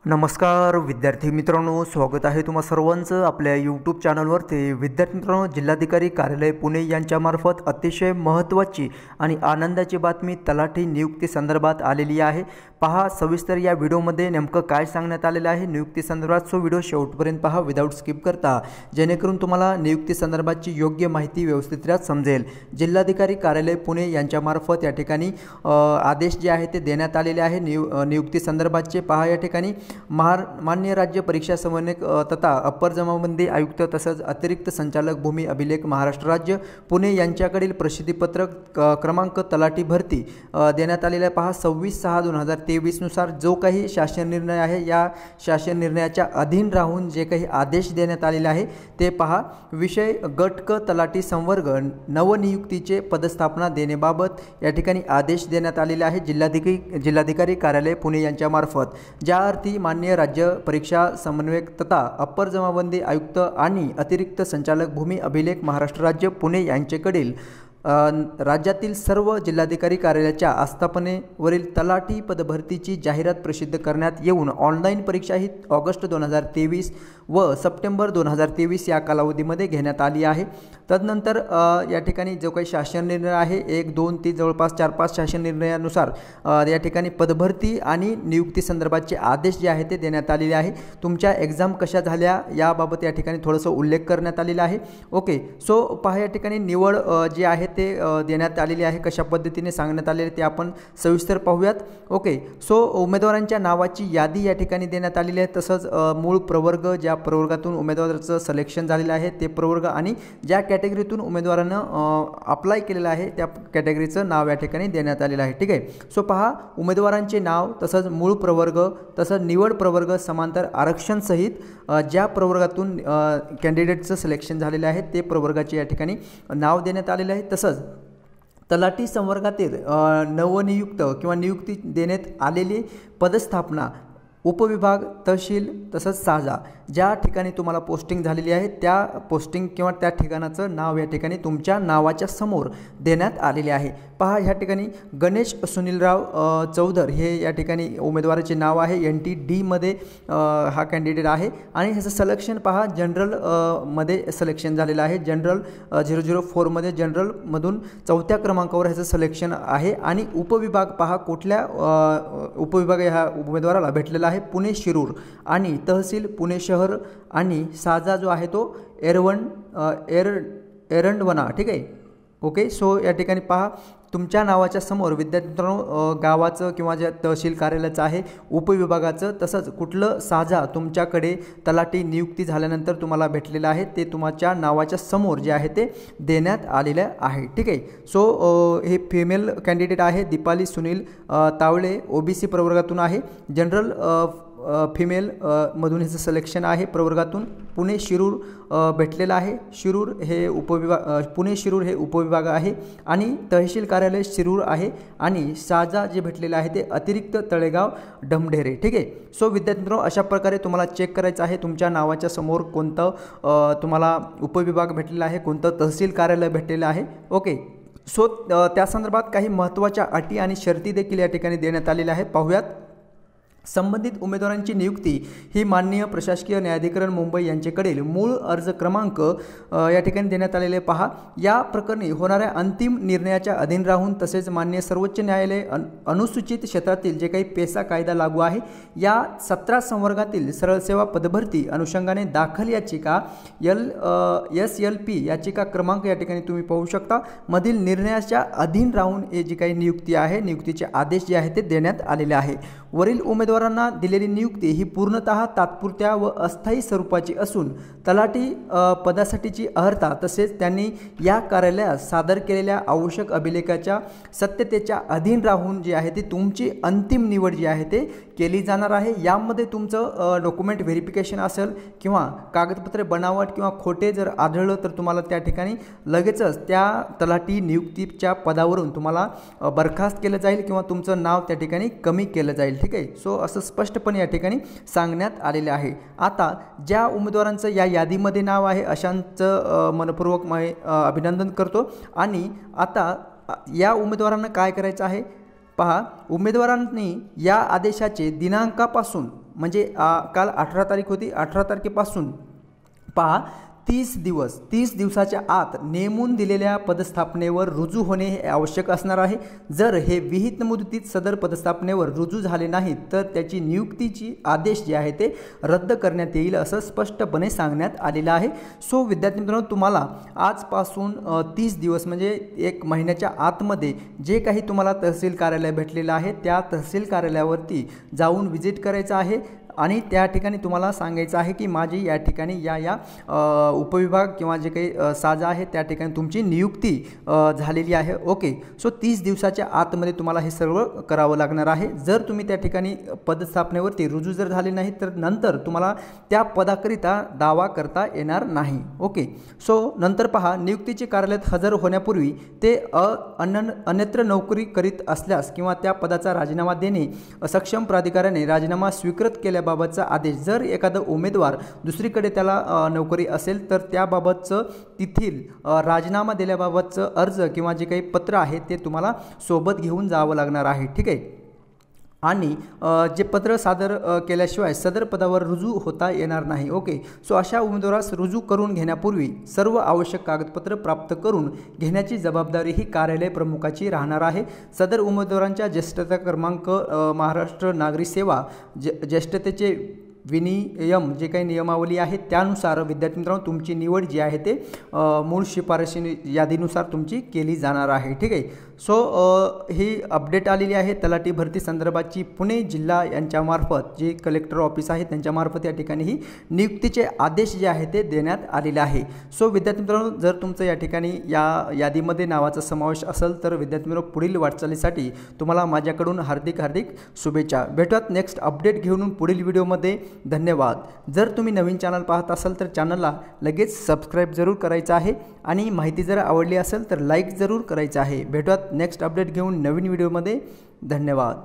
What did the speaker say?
नमस्कार विद्यार्थी मित्रांनो, स्वागत आहे तुम्हा सर्वांचं आपल्या यूट्यूब चॅनलवरती। विद्यार्थी मित्रांनो, जिल्हाधिकारी कार्यालय पुणे यांच्यामार्फत अतिशय महत्त्वाची आणि आनंदाची बातमी तलाठी नियुक्ती संदर्भात आलेली आहे। पहा सविस्तर या व्हिडिओमध्ये नेमकं काय सांगण्यात आलेलं आहे नियुक्ती संदर्भात। सो व्हिडिओ शेवटपर्यंत पहा विदाउट स्किप करता, जेणेकरून तुम्हाला नियुक्ती संदर्भाची योग्य माहिती व्यवस्थितरित्या समजेल। जिल्हाधिकारी कार्यालय पुणे यांच्यामार्फत या ठिकाणी आदेश जे आहे ते देण्यात आलेले आहे नियुक्ती संदर्भातचे। पहा या ठिकाणी मान्य राज्य परीक्षा समन्वयक तथा अप्पर जमाबंदी आयुक्त तसंच अतिरिक्त संचालक भूमी अभिलेख महाराष्ट्र राज्य पुणे यांच्याकडील प्रसिद्धीपत्रक क्रमांक तलाठी भरती देण्यात आलेला आहे। पहा 26/6/2023 नुसार जो काही शासन निर्णय आहे, या शासन निर्णयाच्या अधीन राहून जे काही आदेश देण्यात आलेले आहे ते पहा। विषय गट क तलाठी संवर्ग नवनियुक्तीचे पदस्थापना देण्याबाबत या ठिकाणी आदेश देण्यात आलेले आहे जिल्हाधिकारी कार्यालय पुणे यांच्यामार्फत। ज्या अर्थी मान्य राज्य परीक्षा समन्वयक तथा अप्पर जमाबंदी आयुक्त आणि अतिरिक्त संचालक भूमी अभिलेख महाराष्ट्र राज्य पुणे यांच्याकडील राज्यातील सर्व जिल्हाधिकारी कार्यालयाच्या आस्थापनेवरील तलाठी पदभरतीची जाहिरात प्रसिद्ध करण्यात येऊन ऑनलाईन परीक्षा ही ऑगस्ट 2023 व सप्टेंबर 2023 या कालावधीमध्ये घेण्यात आली आहे। तदनंतर या ठिकाणी जो काही शासन निर्णय आहे 1, 2, 3 जवळपास 4-5 शासन निर्णयानुसार या ठिकाणी पदभरती आणि नियुक्ती संदर्भाचे आदेश जे आहे ते देण्यात आलेले आहे। तुमच्या एक्झाम कशा झाल्या याबाबत या ठिकाणी थोडंसं उल्लेख करण्यात आलेला आहे। ओके, सो पहा या ठिकाणी निवड जे आहे ते देण्यात आलेली आहे, कशा पद्धतीने सांगण्यात आलेले ते आपण सविस्तर पाहूयात। ओके, सो उमेदवारांच्या नावाची यादी या ठिकाणी देण्यात आलेली आहे। तसंच मूळ प्रवर्ग, ज्या प्रवर्गातून उमेदवाराचं सिलेक्शन झालेलं आहे ते प्रवर्ग आणि ज्या कॅटेगरीतून उमेदवारानं अप्लाय केलेलं आहे त्या कॅटेगरीचं नाव या ठिकाणी देण्यात आलेलं आहे। ठीक आहे, सो पहा उमेदवारांचे नाव तसंच मूळ प्रवर्ग तसंच निवड प्रवर्ग समांतर आरक्षण सहित ज्या प्रवर्गातून कॅन्डिडेटचं सिलेक्शन झालेलं आहे ते प्रवर्गाचे या ठिकाणी नाव देण्यात आलेलं आहे। तसंच तलाठी संवर्गातील नवनियुक्त किंवा नियुक्ती देण्यात आलेली पदस्थापना उपविभाग तहसील तसंच साजा ज्या ठिकाणी तुम्हाला पोस्टिंग झालेली आहे त्या पोस्टिंग किंवा त्या ठिकाणाचं नाव या ठिकाणी तुमच्या नावाच्या समोर देण्यात आलेले आहे। पहा ह्या ठिकाणी गणेश सुनीलराव चौधर हे या ठिकाणी उमेदवाराचे नाव आहे। NTD मध्ये हा कॅन्डिडेट आहे आणि ह्याचं सिलेक्शन पहा जनरल मध्ये सिलेक्शन झालेलं आहे। जनरल 004 मध्ये जनरलमधून 4थ्या क्रमांकावर ह्याचं सिलेक्शन आहे आणि उपविभाग पहा कुठल्या उपविभाग ह्या उमेदवाराला भेटलेला आहे पुणे शिरूर आणि तहसील पुणे शहर आणि साजा जो आहे तो एरंडवना। ठीक आहे, ओके, सो या ठिकाणी पहा तुमच्या नावाच्या समोर विद्यार्थी मित्रांनो गावाचं किंवा ज्या तहसील कार्यालयाचं आहे उपविभागाचं तसंच कुठलं साजा तुमच्याकडे तलाठी नियुक्ती झाल्यानंतर तुम्हाला भेटलेलं आहे ते तुमच्या नावाच्या समोर जे आहे ते देण्यात आलेलं आहे। ठीक आहे, सो हे फिमेल कॅन्डिडेट आहे दीपाली सुनील तावळे OBC प्रवर्गातून आहे। जनरल फिमेल मधून ह्याचं सिलेक्शन आहे प्रवर्गातून पुणे शिरूर भेटलेलं आहे। शिरूर हे पुणे शिरूर हे उपविभाग आहे आणि तहसील कार्यालय शिरूर आहे आणि साजा जे भेटलेलं आहे ते अतिरिक्त तळेगाव ढमढेरे। ठीक आहे, सो विद्यार्थी मित्रांनो अशा प्रकारे तुम्हाला चेक करायचं आहे तुमच्या नावाच्या समोर कोणतं तुम्हाला उपविभाग भेटलेला आहे, कोणतं तहसील कार्यालय भेटलेलं आहे। ओके, सो त्या संदर्भात काही महत्त्वाच्या अटी आणि शर्ती देखील या ठिकाणी देण्यात आलेल्या आहे, पाहूयात। संबंधित उमेदवारांची नियुक्ती ही माननीय प्रशासकीय न्यायाधिकरण मुंबई यांच्याकडील मूळ अर्ज क्रमांक या ठिकाणी देण्यात आलेले पहा। या प्रकरणी होणाऱ्या अंतिम निर्णयाच्या अधीन राहून तसेच माननीय सर्वोच्च न्यायालय अनुसूचित क्षेत्रातील जे काही पेसा कायदा लागू आहे या 17 संवर्गातील सरळ सेवा पदभरती अनुषंगाने दाखल याचिका SLP याचिका क्रमांक या ठिकाणी तुम्ही पाहू शकता मधील निर्णयाच्या अधीन राहून हे जी काही नियुक्ती आहे नियुक्तीचे आदेश जे आहे ते देण्यात आलेले आहे। वरील उमेदवारांना दिलेली नियुक्ती ही पूर्णतः तात्पुरत्या व अस्थायी स्वरूपाची असून तलाठी पदासाठीची अर्हता तसेच त्यांनी या कार्यालयात सादर केलेल्या आवश्यक अभिलेखाच्या सत्यतेच्या अधीन राहून जी आहे ती तुमची अंतिम निवड जी आहे ते केली जाणार आहे। यामध्ये तुमचं डॉक्युमेंट व्हेरिफिकेशन असेल किंवा कागदपत्रे बनावट किंवा खोटे जर आढळलं तर तुम्हाला त्या ठिकाणी लगेचच त्या तलाठी नियुक्तीच्या पदावरून तुम्हाला बरखास्त केलं जाईल किंवा तुमचं नाव त्या ठिकाणी कमी केलं जाईल। ठीक आहे, सो असं स्पष्टपणे या ठिकाणी सांगण्यात आलेले आहे। आता ज्या उमेदवारांचं या यादीमध्ये नाव आहे अशांचं मनपूर्वक अभिनंदन करतो आणि आता या उमेदवारांना काय करायचं आहे पहा। उमेदवारांनी या आदेशाचे दिनांकापासून म्हणजे काल 18 तारीख होती, 18 तारखेपासून पहा 30 दिवसाच्या आत नेमून दिलेल्या पदस्थापनेवर रुजू होणे हे आवश्यक असणार आहे। जर हे विहित मुदतीत सदर पदस्थापनेवर रुजू झाले नाही तर त्याची नियुक्तीची आदेश जे आहे ते रद्द करण्यात येईल असं स्पष्टपणे सांगण्यात आलेलं आहे। सो विद्यार्थी मित्रांनो, तुम्हाला आजपासून 30 दिवस म्हणजे 1 महिन्याच्या आतमध्ये जे काही तुम्हाला तहसील कार्यालय भेटलेलं आहे त्या तहसील कार्यालयावरती जाऊन व्हिजिट करायचं आहे आणि त्या ठिकाणी तुम्हाला सांगायचं आहे की माझी या ठिकाणी या उपविभाग किंवा जे काही साजा आहे त्या ठिकाणी तुमची नियुक्ती झालेली आहे। ओके, सो 30 दिवसाच्या आतमध्ये तुम्हाला हे सर्व करावं लागणार आहे। जर तुम्ही त्या ठिकाणी पदस्थापनेवरती रुजू जर झाले नाही तर नंतर तुम्हाला त्या पदाकरिता दावा करता येणार नाही। ओके, सो नंतर पहा, नियुक्तीचे कार्यालयात हजर होण्यापूर्वी ते अन्यत्र नोकरी करीत असल्यास किंवा त्या पदाचा राजीनामा देणे सक्षम प्राधिकाऱ्याने राजीनामा स्वीकृत केल्या बाबतचा आदेश, जर एखादा उमेदवार दुसरीकडे त्याला नोकरी असेल तर त्याबाबतचं तिथील राजीनामा दिल्याबाबतचं अर्ज किंवा जे काही पत्र आहे ते तुम्हाला सोबत घेऊन जावं लागणार आहे। ठीक आहे, आणि जे पत्र सादर केल्याशिवाय सदर पदावर रुजू होता येणार नाही। ओके, सो अशा उमेदवारास रुजू करून घेण्यापूर्वी सर्व आवश्यक कागदपत्र प्राप्त करून घेण्याची जबाबदारी ही कार्यालय प्रमुखाची राहणार आहे। सदर उमेदवारांच्या ज्येष्ठता क्रमांक महाराष्ट्र नागरी सेवा ज्येष्ठतेचे विनियम जे काही नियमावली आहे त्यानुसार विद्यार्थी मित्रांनो तुमची निवड जी आहे ते मूळ शिफारशी यादीनुसार तुमची केली जाणार आहे। ठीक आहे, सो ही अपडेट आलेली आहे तलाठी भरती संदर्भाची पुणे जिल्हा यांच्यामार्फत जे कलेक्टर ऑफिस आहे त्यांच्यामार्फत या ठिकाणी ही नियुक्तीचे आदेश जे आहे ते देण्यात आलेले आहे। सो विद्यार्थी मित्रांनो, जर तुमचं या ठिकाणी या यादीमध्ये नावाचा समावेश असेल तर विद्यार्थी मित्रांनो पुढील वाटचालीसाठी तुम्हाला माझ्याकडून हार्दिक शुभेच्छा। भेटूयात नेक्स्ट अपडेट घेऊन पुढील व्हिडिओमध्ये। धन्यवाद। जर तुम्ही नवीन चॅनल पाहत असाल तर चॅनलला लगेच सबस्क्राईब जरूर करायचं आहे आणि माहिती जर आवडली असेल तर लाईक जरूर करायचं आहे। भेटूयात नेक्स्ट अपडेट घेऊन नवीन व्हिडिओमध्ये। धन्यवाद।